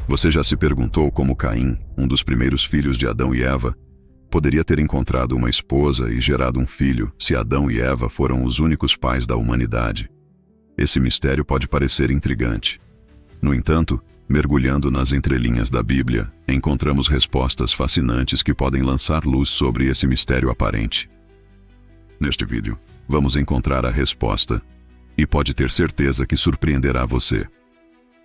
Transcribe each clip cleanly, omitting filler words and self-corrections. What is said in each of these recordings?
Você já se perguntou como Caim, um dos primeiros filhos de Adão e Eva, poderia ter encontrado uma esposa e gerado um filho se Adão e Eva foram os únicos pais da humanidade? Esse mistério pode parecer intrigante. No entanto, mergulhando nas entrelinhas da Bíblia, encontramos respostas fascinantes que podem lançar luz sobre esse mistério aparente. Neste vídeo, vamos encontrar a resposta, e pode ter certeza que surpreenderá você.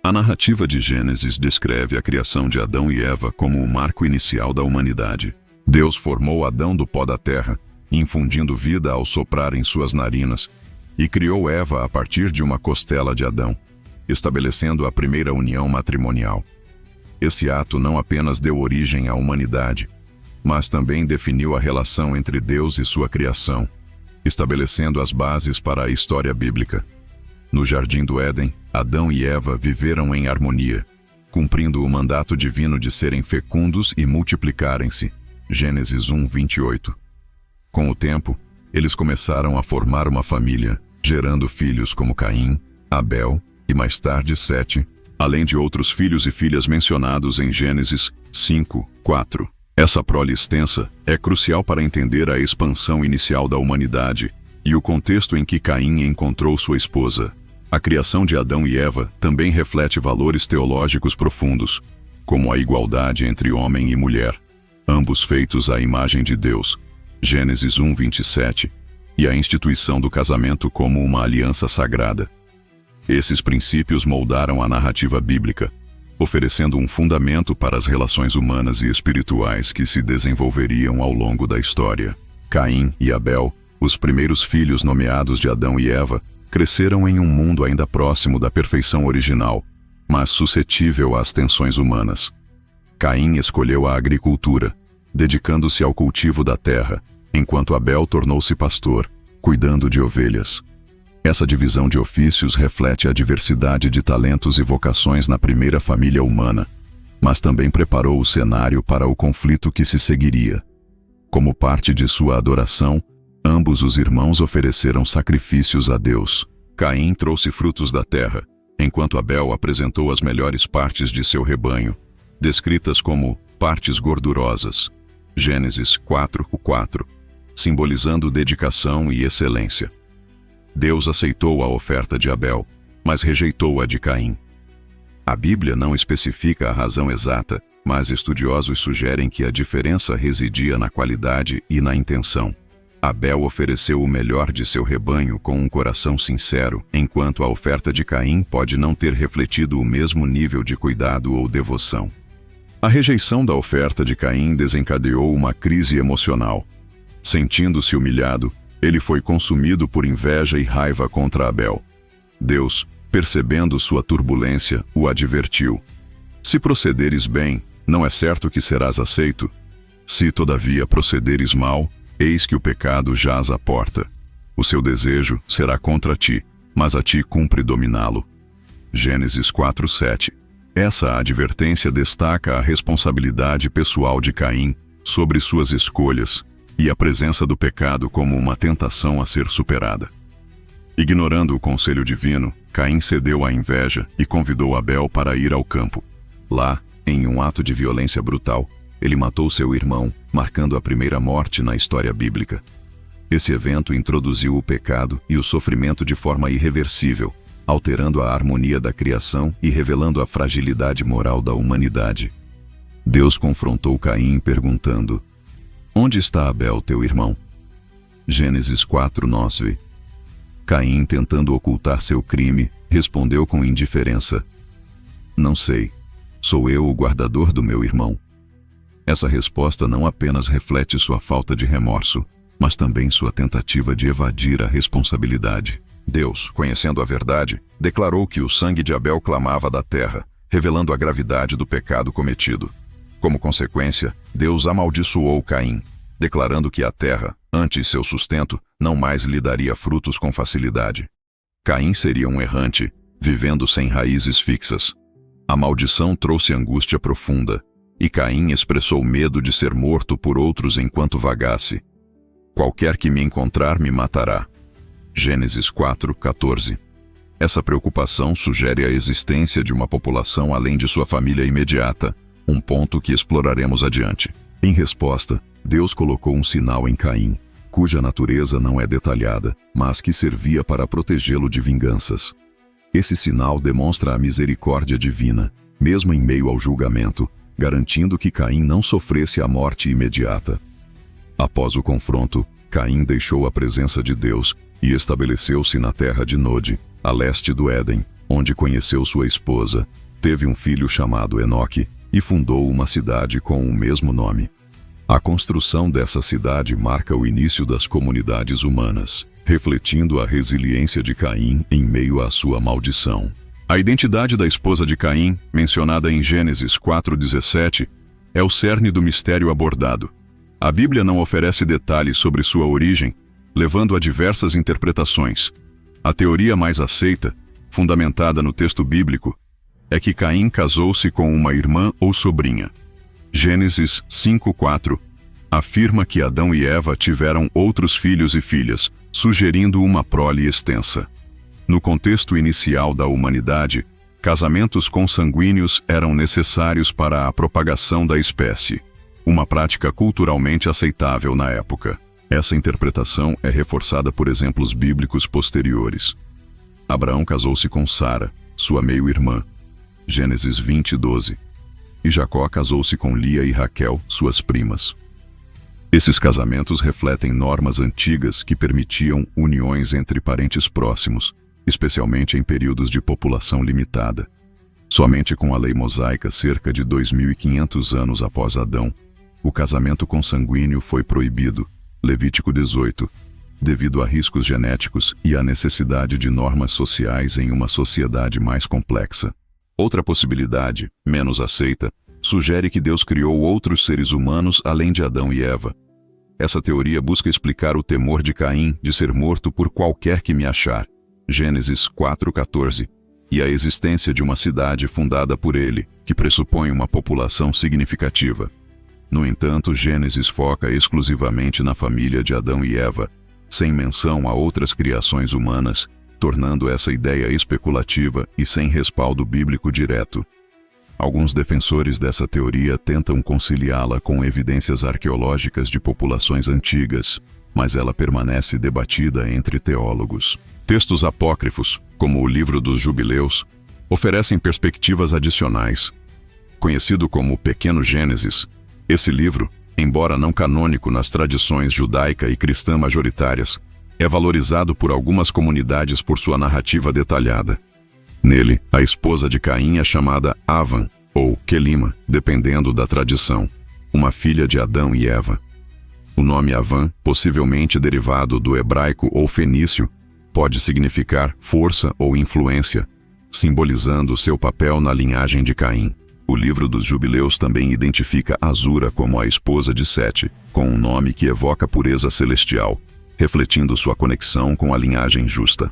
A narrativa de Gênesis descreve a criação de Adão e Eva como o marco inicial da humanidade. Deus formou Adão do pó da terra, infundindo vida ao soprar em suas narinas, e criou Eva a partir de uma costela de Adão, estabelecendo a primeira união matrimonial. Esse ato não apenas deu origem à humanidade, mas também definiu a relação entre Deus e sua criação, estabelecendo as bases para a história bíblica. No Jardim do Éden, Adão e Eva viveram em harmonia, cumprindo o mandato divino de serem fecundos e multiplicarem-se. Gênesis 1:28. Com o tempo, eles começaram a formar uma família, gerando filhos como Caim, Abel e mais tarde Sete, além de outros filhos e filhas mencionados em Gênesis 5:4. Essa prole extensa é crucial para entender a expansão inicial da humanidade e o contexto em que Caim encontrou sua esposa. A criação de Adão e Eva também reflete valores teológicos profundos, como a igualdade entre homem e mulher, ambos feitos à imagem de Deus, Gênesis 1:27, e a instituição do casamento como uma aliança sagrada. Esses princípios moldaram a narrativa bíblica, oferecendo um fundamento para as relações humanas e espirituais que se desenvolveriam ao longo da história. Caim e Abel, os primeiros filhos nomeados de Adão e Eva, cresceram em um mundo ainda próximo da perfeição original, mas suscetível às tensões humanas. Caim escolheu a agricultura, dedicando-se ao cultivo da terra, enquanto Abel tornou-se pastor, cuidando de ovelhas. Essa divisão de ofícios reflete a diversidade de talentos e vocações na primeira família humana, mas também preparou o cenário para o conflito que se seguiria. Como parte de sua adoração, ambos os irmãos ofereceram sacrifícios a Deus. Caim trouxe frutos da terra, enquanto Abel apresentou as melhores partes de seu rebanho, descritas como partes gordurosas. Gênesis 4:4, simbolizando dedicação e excelência. Deus aceitou a oferta de Abel, mas rejeitou a de Caim. A Bíblia não especifica a razão exata, mas estudiosos sugerem que a diferença residia na qualidade e na intenção. Abel ofereceu o melhor de seu rebanho com um coração sincero, enquanto a oferta de Caim pode não ter refletido o mesmo nível de cuidado ou devoção. A rejeição da oferta de Caim desencadeou uma crise emocional. Sentindo-se humilhado, ele foi consumido por inveja e raiva contra Abel. Deus, percebendo sua turbulência, o advertiu: "Se procederes bem, não é certo que serás aceito? Se, todavia, procederes mal, eis que o pecado jaz à porta. O seu desejo será contra ti, mas a ti cumpre dominá-lo." Gênesis 4:7. Essa advertência destaca a responsabilidade pessoal de Caim sobre suas escolhas e a presença do pecado como uma tentação a ser superada. Ignorando o conselho divino, Caim cedeu à inveja e convidou Abel para ir ao campo. Lá, em um ato de violência brutal, ele matou seu irmão, marcando a primeira morte na história bíblica. Esse evento introduziu o pecado e o sofrimento de forma irreversível, alterando a harmonia da criação e revelando a fragilidade moral da humanidade. Deus confrontou Caim perguntando: "Onde está Abel, teu irmão?" Gênesis 4:9. Caim, tentando ocultar seu crime, respondeu com indiferença: "Não sei. Sou eu o guardador do meu irmão." Essa resposta não apenas reflete sua falta de remorso, mas também sua tentativa de evadir a responsabilidade. Deus, conhecendo a verdade, declarou que o sangue de Abel clamava da terra, revelando a gravidade do pecado cometido. Como consequência, Deus amaldiçoou Caim, declarando que a terra, antes seu sustento, não mais lhe daria frutos com facilidade. Caim seria um errante, vivendo sem raízes fixas. A maldição trouxe angústia profunda, e Caim expressou medo de ser morto por outros enquanto vagasse. "Qualquer que me encontrar me matará." Gênesis 4:14. Essa preocupação sugere a existência de uma população além de sua família imediata, um ponto que exploraremos adiante. Em resposta, Deus colocou um sinal em Caim, cuja natureza não é detalhada, mas que servia para protegê-lo de vinganças. Esse sinal demonstra a misericórdia divina, mesmo em meio ao julgamento, garantindo que Caim não sofresse a morte imediata. Após o confronto, Caim deixou a presença de Deus e estabeleceu-se na terra de Nod, a leste do Éden, onde conheceu sua esposa, teve um filho chamado Enoque e fundou uma cidade com o mesmo nome. A construção dessa cidade marca o início das comunidades humanas, refletindo a resiliência de Caim em meio à sua maldição. A identidade da esposa de Caim, mencionada em Gênesis 4:17, é o cerne do mistério abordado. A Bíblia não oferece detalhes sobre sua origem, levando a diversas interpretações. A teoria mais aceita, fundamentada no texto bíblico, é que Caim casou-se com uma irmã ou sobrinha. Gênesis 5:4 afirma que Adão e Eva tiveram outros filhos e filhas, sugerindo uma prole extensa. No contexto inicial da humanidade, casamentos consanguíneos eram necessários para a propagação da espécie, uma prática culturalmente aceitável na época. Essa interpretação é reforçada por exemplos bíblicos posteriores. Abraão casou-se com Sara, sua meio-irmã, Gênesis 20:12, e Jacó casou-se com Lia e Raquel, suas primas. Esses casamentos refletem normas antigas que permitiam uniões entre parentes próximos, especialmente em períodos de população limitada. Somente com a lei mosaica, cerca de 2.500 anos após Adão, o casamento consanguíneo foi proibido, Levítico 18, devido a riscos genéticos e à necessidade de normas sociais em uma sociedade mais complexa. Outra possibilidade, menos aceita, sugere que Deus criou outros seres humanos além de Adão e Eva. Essa teoria busca explicar o temor de Caim de ser morto por qualquer que me achar, Gênesis 4:14, e a existência de uma cidade fundada por ele, que pressupõe uma população significativa. No entanto, Gênesis foca exclusivamente na família de Adão e Eva, sem menção a outras criações humanas, tornando essa ideia especulativa e sem respaldo bíblico direto. Alguns defensores dessa teoria tentam conciliá-la com evidências arqueológicas de populações antigas, mas ela permanece debatida entre teólogos. Textos apócrifos, como o Livro dos Jubileus, oferecem perspectivas adicionais. Conhecido como Pequeno Gênesis, esse livro, embora não canônico nas tradições judaica e cristã majoritárias, é valorizado por algumas comunidades por sua narrativa detalhada. Nele, a esposa de Caim é chamada Avan, ou Quelima, dependendo da tradição, uma filha de Adão e Eva. O nome Avan, possivelmente derivado do hebraico ou fenício, pode significar força ou influência, simbolizando seu papel na linhagem de Caim. O Livro dos Jubileus também identifica Azura como a esposa de Sete, com um nome que evoca pureza celestial, refletindo sua conexão com a linhagem justa.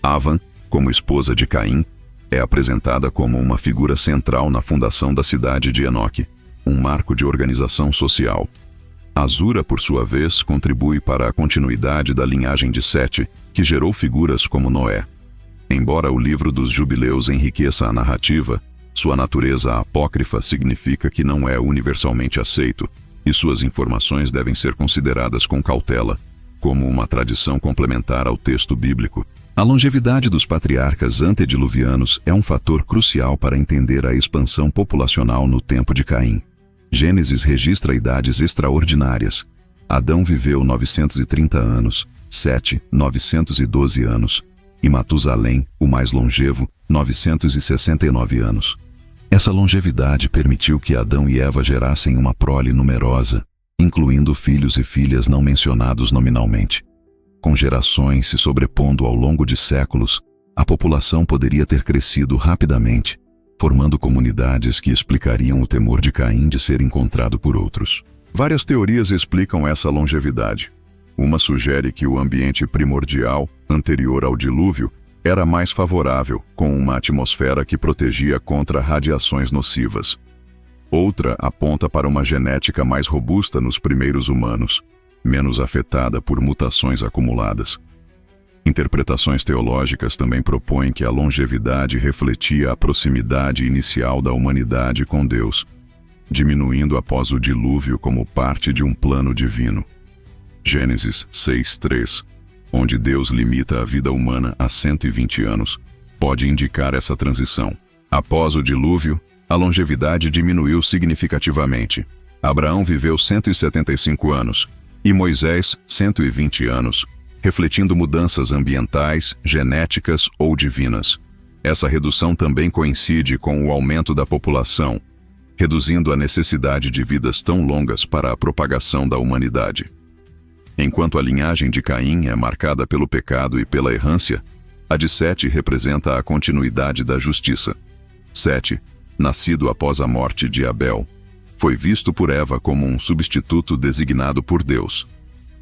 Avan, como esposa de Caim, é apresentada como uma figura central na fundação da cidade de Enoque, um marco de organização social. Azura, por sua vez, contribui para a continuidade da linhagem de Sete, que gerou figuras como Noé. Embora o Livro dos Jubileus enriqueça a narrativa, sua natureza apócrifa significa que não é universalmente aceito, e suas informações devem ser consideradas com cautela, como uma tradição complementar ao texto bíblico. A longevidade dos patriarcas antediluvianos é um fator crucial para entender a expansão populacional no tempo de Caim. Gênesis registra idades extraordinárias. Adão viveu 930 anos, Sete, 912 anos, e Matusalém, o mais longevo, 969 anos. Essa longevidade permitiu que Adão e Eva gerassem uma prole numerosa, incluindo filhos e filhas não mencionados nominalmente. Com gerações se sobrepondo ao longo de séculos, a população poderia ter crescido rapidamente, formando comunidades que explicariam o temor de Caim de ser encontrado por outros. Várias teorias explicam essa longevidade. Uma sugere que o ambiente primordial, anterior ao dilúvio, era mais favorável, com uma atmosfera que protegia contra radiações nocivas. Outra aponta para uma genética mais robusta nos primeiros humanos, menos afetada por mutações acumuladas. Interpretações teológicas também propõem que a longevidade refletia a proximidade inicial da humanidade com Deus, diminuindo após o dilúvio como parte de um plano divino. Gênesis 6:3, onde Deus limita a vida humana a 120 anos, pode indicar essa transição. Após o dilúvio, a longevidade diminuiu significativamente. Abraão viveu 175 anos e Moisés 120 anos, refletindo mudanças ambientais, genéticas ou divinas. Essa redução também coincide com o aumento da população, reduzindo a necessidade de vidas tão longas para a propagação da humanidade. Enquanto a linhagem de Caim é marcada pelo pecado e pela errância, a de Sete representa a continuidade da justiça. Sete, nascido após a morte de Abel, foi visto por Eva como um substituto designado por Deus.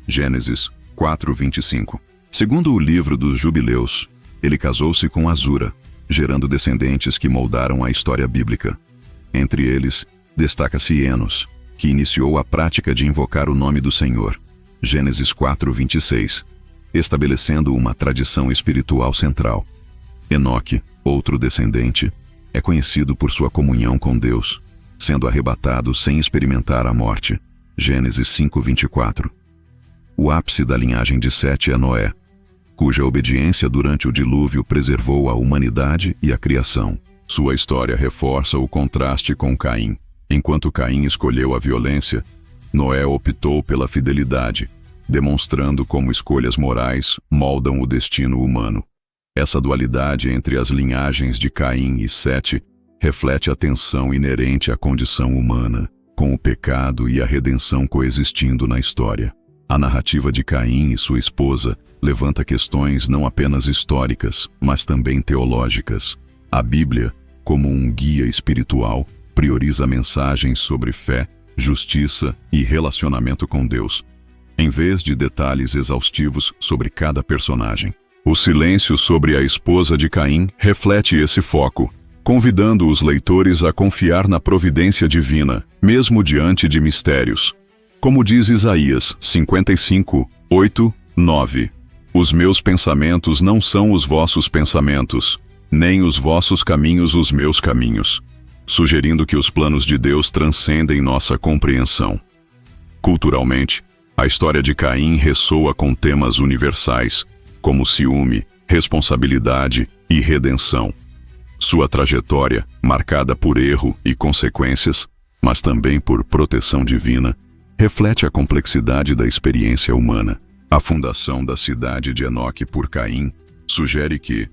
Gênesis 4:25. Segundo o livro dos Jubileus, ele casou-se com Azura, gerando descendentes que moldaram a história bíblica. Entre eles, destaca-se Enos, que iniciou a prática de invocar o nome do Senhor. Gênesis 4:26, estabelecendo uma tradição espiritual central. Enoque, outro descendente, é conhecido por sua comunhão com Deus, sendo arrebatado sem experimentar a morte. Gênesis 5:24. O ápice da linhagem de Sete é Noé, cuja obediência durante o dilúvio preservou a humanidade e a criação. Sua história reforça o contraste com Caim. Enquanto Caim escolheu a violência, Noé optou pela fidelidade, demonstrando como escolhas morais moldam o destino humano. Essa dualidade entre as linhagens de Caim e Sete reflete a tensão inerente à condição humana, com o pecado e a redenção coexistindo na história. A narrativa de Caim e sua esposa levanta questões não apenas históricas, mas também teológicas. A Bíblia, como um guia espiritual, prioriza mensagens sobre fé, justiça e relacionamento com Deus, em vez de detalhes exaustivos sobre cada personagem. O silêncio sobre a esposa de Caim reflete esse foco, convidando os leitores a confiar na providência divina, mesmo diante de mistérios. Como diz Isaías 55:8-9, os meus pensamentos não são os vossos pensamentos, nem os vossos caminhos os meus caminhos, sugerindo que os planos de Deus transcendem nossa compreensão. Culturalmente, a história de Caim ressoa com temas universais, como ciúme, responsabilidade e redenção. Sua trajetória, marcada por erro e consequências, mas também por proteção divina, reflete a complexidade da experiência humana. A fundação da cidade de Enoque por Caim sugere que,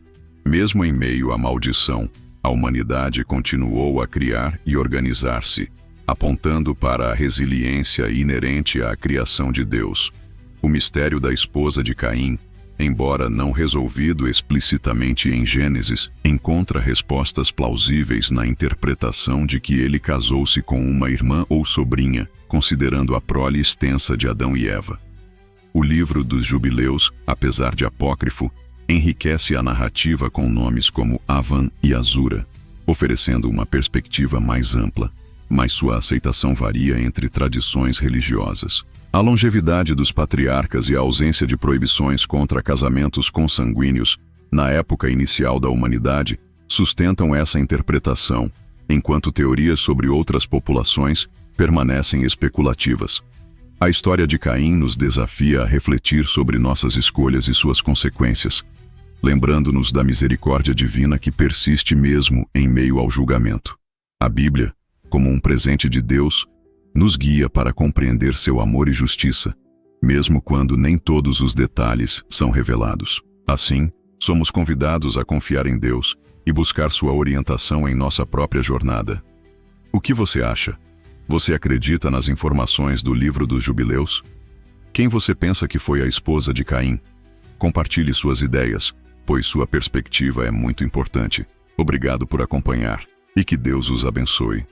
mesmo em meio à maldição, a humanidade continuou a criar e organizar-se, apontando para a resiliência inerente à criação de Deus. O mistério da esposa de Caim, embora não resolvido explicitamente em Gênesis, encontra respostas plausíveis na interpretação de que ele casou-se com uma irmã ou sobrinha, considerando a prole extensa de Adão e Eva. O livro dos Jubileus, apesar de apócrifo, enriquece a narrativa com nomes como Avan e Azura, oferecendo uma perspectiva mais ampla, mas sua aceitação varia entre tradições religiosas. A longevidade dos patriarcas e a ausência de proibições contra casamentos consanguíneos na época inicial da humanidade sustentam essa interpretação, enquanto teorias sobre outras populações permanecem especulativas. A história de Caim nos desafia a refletir sobre nossas escolhas e suas consequências, lembrando-nos da misericórdia divina que persiste mesmo em meio ao julgamento. A Bíblia, como um presente de Deus, nos guia para compreender seu amor e justiça, mesmo quando nem todos os detalhes são revelados. Assim, somos convidados a confiar em Deus e buscar sua orientação em nossa própria jornada. O que você acha? Você acredita nas informações do livro dos Jubileus? Quem você pensa que foi a esposa de Caim? Compartilhe suas ideias, pois sua perspectiva é muito importante. Obrigado por acompanhar e que Deus os abençoe.